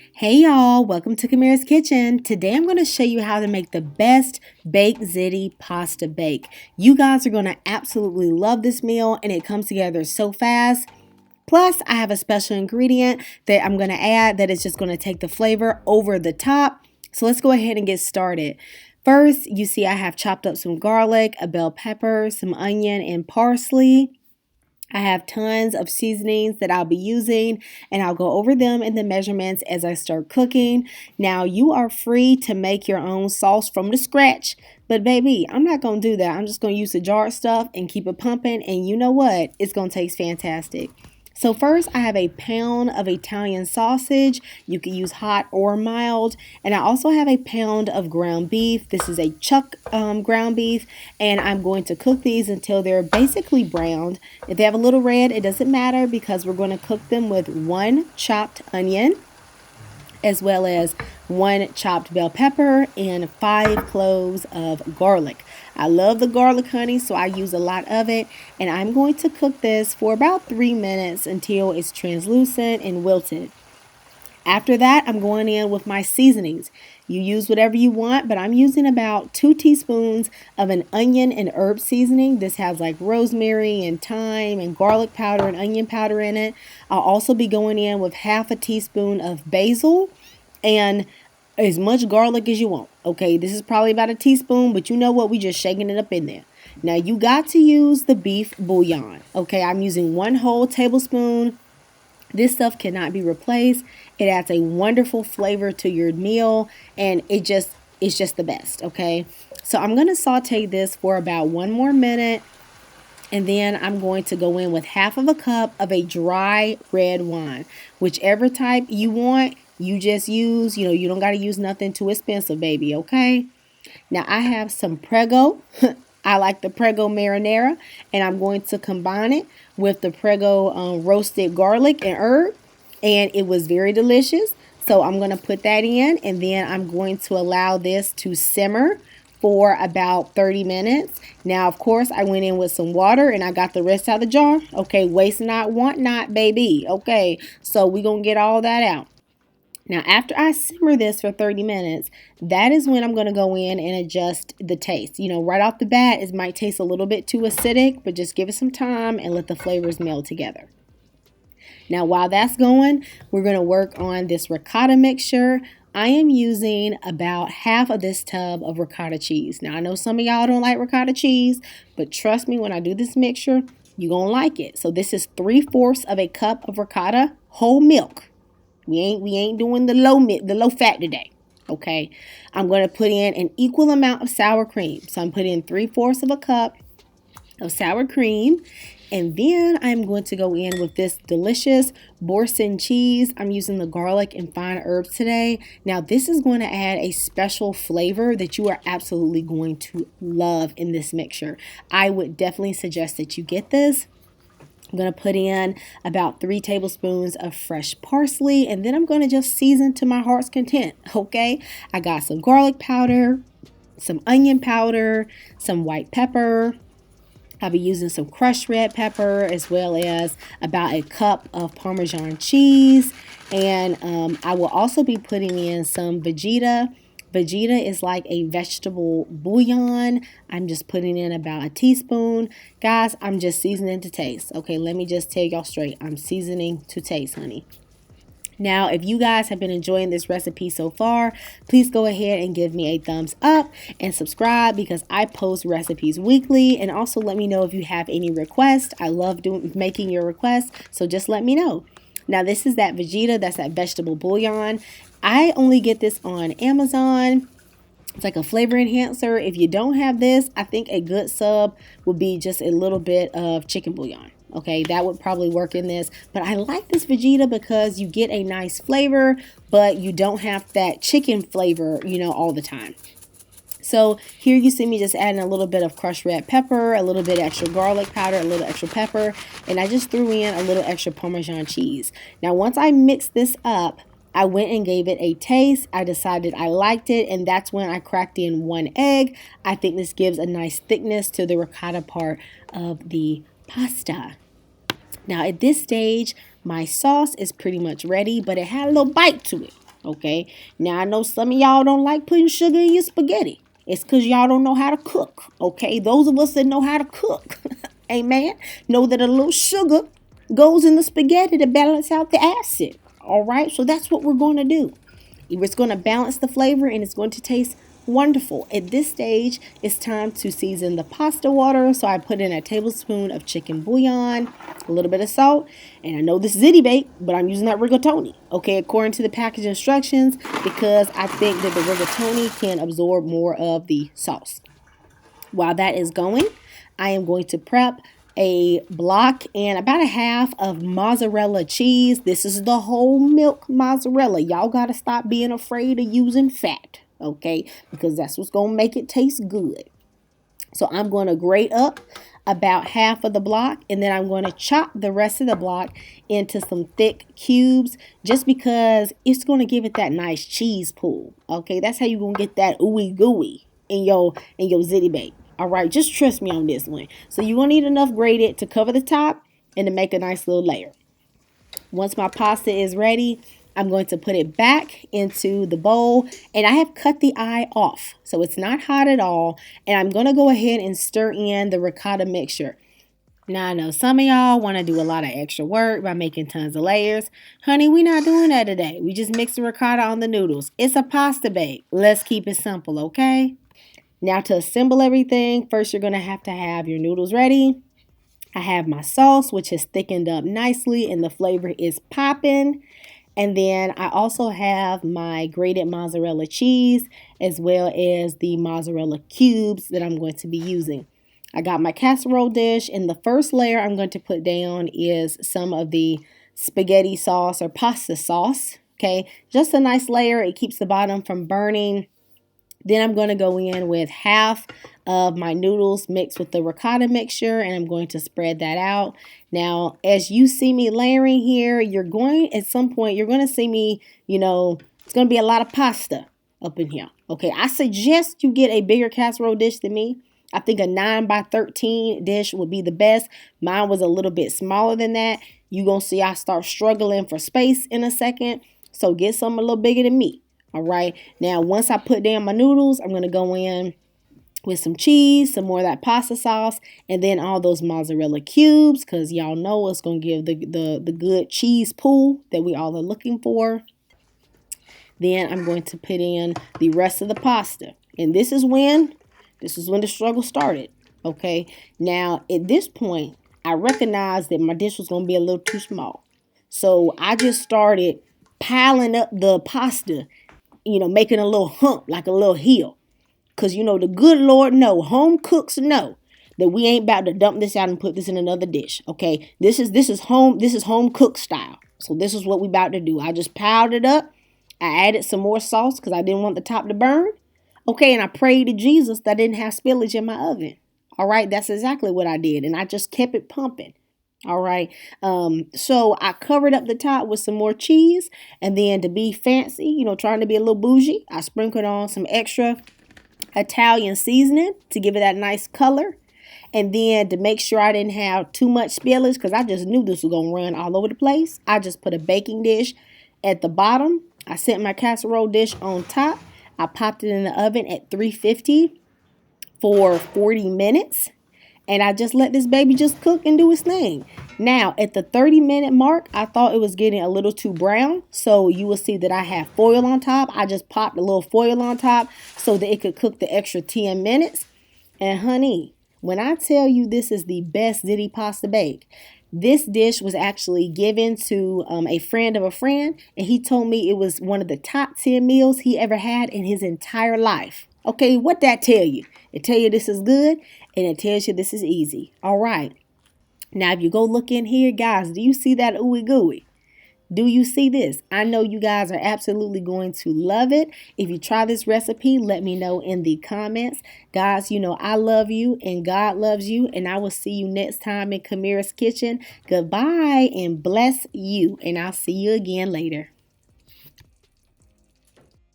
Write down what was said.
Hey y'all, welcome to Camirra's Kitchen. Today I'm going to show you how to make the best baked ziti pasta bake. You guys are going to absolutely love this meal and it comes together so fast. Plus, I have a special ingredient that I'm going to add that is just going to take the flavor over the top. So let's go ahead and get started. First, you see I have chopped up some garlic, a bell pepper, some onion, and parsley. I have tons of seasonings that I'll be using and I'll go over them in the measurements as I start cooking. Now you are free to make your own sauce from the scratch, but baby, I'm not going to do that. I'm just going to use the jarred stuff and keep it pumping, and you know what? It's going to taste fantastic. So first I have a pound of Italian sausage. You can use hot or mild. And I also have a pound of ground beef. This is a chuck ground beef. And I'm going to cook these until they're basically browned. If they have a little red, it doesn't matter because we're going to cook them with one chopped onion, as well as one chopped bell pepper and 5 cloves of garlic. I love the garlic, honey, so I use a lot of it. And I'm going to cook this for about 3 minutes until it's translucent and wilted. After that, I'm going in with my seasonings. You use whatever you want, but I'm using about 2 teaspoons of an onion and herb seasoning. This has like rosemary and thyme and garlic powder and onion powder in it. I'll also be going in with half a teaspoon of basil and as much garlic as you want. Okay, this is probably about a teaspoon, but you know what? We just shaking it up in there. Now you got to use the beef bouillon. Okay, I'm using 1 whole tablespoon. This stuff cannot be replaced. It adds a wonderful flavor to your meal, and it's just the best. Okay, so I'm gonna saute this for about 1 more minute. And then I'm going to go in with half of a cup of a dry red wine. Whichever type you want, you just use. You don't got to use nothing too expensive, baby, okay? Now, I have some Prego. I like the Prego marinara, and I'm going to combine it with the Prego roasted garlic and herb, and it was very delicious. So I'm going to put that in, and then I'm going to allow this to simmer for about 30 minutes. Now, of course, I went in with some water and I got the rest out of the jar. Okay, waste not, want not, baby. Okay, so we're going to get all that out. Now, after I simmer this for 30 minutes, that is when I'm going to go in and adjust the taste. Right off the bat, it might taste a little bit too acidic, but just give it some time and let the flavors meld together. Now, while that's going, we're going to work on this ricotta mixture. I am using about half of this tub of ricotta cheese. Now, I know some of y'all don't like ricotta cheese, but trust me, when I do this mixture, you're going to like it. So this is 3/4 of a cup of ricotta, whole milk. We ain't doing the low fat today. Okay. I'm going to put in an equal amount of sour cream. So I'm putting in 3/4 of a cup of sour cream. And then I'm going to go in with this delicious Boursin cheese. I'm using the garlic and fine herbs today. Now, this is going to add a special flavor that you are absolutely going to love in this mixture. I would definitely suggest that you get this. I'm going to put in about 3 tablespoons of fresh parsley, and then I'm going to just season to my heart's content, okay? I got some garlic powder, some onion powder, some white pepper. I'll be using some crushed red pepper, as well as about a cup of Parmesan cheese. And I will also be putting in some Vegeta. Vegeta is like a vegetable bouillon. I'm just putting in about a teaspoon. Guys, I'm just seasoning to taste. Okay, let me just tell y'all straight. I'm seasoning to taste, honey. Now, if you guys have been enjoying this recipe so far, please go ahead and give me a thumbs up and subscribe because I post recipes weekly. And also let me know if you have any requests. I love making your requests, so just let me know. Now, this is that Vegeta, that's that vegetable bouillon. I only get this on Amazon. It's like a flavor enhancer. If you don't have this, I think a good sub would be just a little bit of chicken bouillon. Okay, that would probably work in this. But I like this Vegeta because you get a nice flavor, but you don't have that chicken flavor, all the time. So here you see me just adding a little bit of crushed red pepper, a little bit extra garlic powder, a little extra pepper, and I just threw in a little extra Parmesan cheese. Now, once I mixed this up, I went and gave it a taste. I decided I liked it, and that's when I cracked in 1 egg. I think this gives a nice thickness to the ricotta part of the pasta. Now, at this stage, my sauce is pretty much ready, but it had a little bite to it. Okay, now I know some of y'all don't like putting sugar in your spaghetti. It's because y'all don't know how to cook. Okay, those of us that know how to cook, amen, know that a little sugar goes in the spaghetti to balance out the acid. All right, so that's what we're going to do. It's going to balance the flavor and it's going to taste wonderful. At this stage, it's time to season the pasta water. So I put in a tablespoon of chicken bouillon, a little bit of salt, and I know this is Ziti bake, but I'm using that rigatoni, okay, according to the package instructions, because I think that the rigatoni can absorb more of the sauce. While that is going, I am going to prep a block and about a half of mozzarella cheese. This is the whole milk mozzarella. Y'all got to stop being afraid of using fat, okay? Because that's what's going to make it taste good. So I'm going to grate up about half of the block, and then I'm going to chop the rest of the block into some thick cubes, just because it's going to give it that nice cheese pull. Okay, that's how you're going to get that ooey gooey in your Ziti bake. All right, just trust me on this one. So you're going to need enough grated to cover the top and to make a nice little layer. Once my pasta is ready, I'm going to put it back into the bowl, and I have cut the eye off, so it's not hot at all. And I'm going to go ahead and stir in the ricotta mixture. Now, I know some of y'all want to do a lot of extra work by making tons of layers. Honey, we're not doing that today. We just mix the ricotta on the noodles. It's a pasta bake. Let's keep it simple, okay? Now, to assemble everything, first you're going to have your noodles ready. I have my sauce, which has thickened up nicely and the flavor is popping. And then I also have my grated mozzarella cheese, as well as the mozzarella cubes that I'm going to be using. I got my casserole dish, and the first layer I'm going to put down is some of the spaghetti sauce or pasta sauce. Okay, just a nice layer. It keeps the bottom from burning. Then I'm going to go in with half of my noodles mixed with the ricotta mixture, and I'm going to spread that out. Now, as you see me layering here, at some point, you're going to see me, it's going to be a lot of pasta up in here. Okay, I suggest you get a bigger casserole dish than me. I think a 9 by 13 dish would be the best. Mine was a little bit smaller than that. You're going to see I start struggling for space in a second. So get something a little bigger than me. All right, now once I put down my noodles, I'm going to go in with some cheese, some more of that pasta sauce, and then all those mozzarella cubes, because y'all know it's going to give the good cheese pull that we all are looking for. Then I'm going to put in the rest of the pasta, and this is when the struggle started. Okay, now at this point, I recognized that my dish was going to be a little too small, so I just started piling up the pasta, making a little hump, like a little hill. Because, the good Lord know, home cooks know that we ain't about to dump this out and put this in another dish. Okay, this is home cook style. So this is what we about to do. I just piled it up. I added some more sauce because I didn't want the top to burn. Okay, and I prayed to Jesus that I didn't have spillage in my oven. All right, that's exactly what I did. And I just kept it pumping. All right. So I covered up the top with some more cheese, and then to be fancy, trying to be a little bougie, I sprinkled on some extra Italian seasoning to give it that nice color. And then to make sure I didn't have too much spillage, because I just knew this was going to run all over the place, I just put a baking dish at the bottom. I set my casserole dish on top. I popped it in the oven at 350 for 40 minutes. And I just let this baby just cook and do its thing. Now, at the 30-minute mark, I thought it was getting a little too brown. So you will see that I have foil on top. I just popped a little foil on top so that it could cook the extra 10 minutes. And honey, when I tell you this is the best Ziti pasta bake, this dish was actually given to a friend of a friend. And he told me it was one of the top 10 meals he ever had in his entire life. Okay, what that tell you? It tell you this is good, and it tells you this is easy. All right. Now, if you go look in here, guys, do you see that ooey gooey? Do you see this? I know you guys are absolutely going to love it. If you try this recipe, let me know in the comments. Guys, I love you and God loves you, and I will see you next time in Camira's Kitchen. Goodbye and bless you, and I'll see you again later.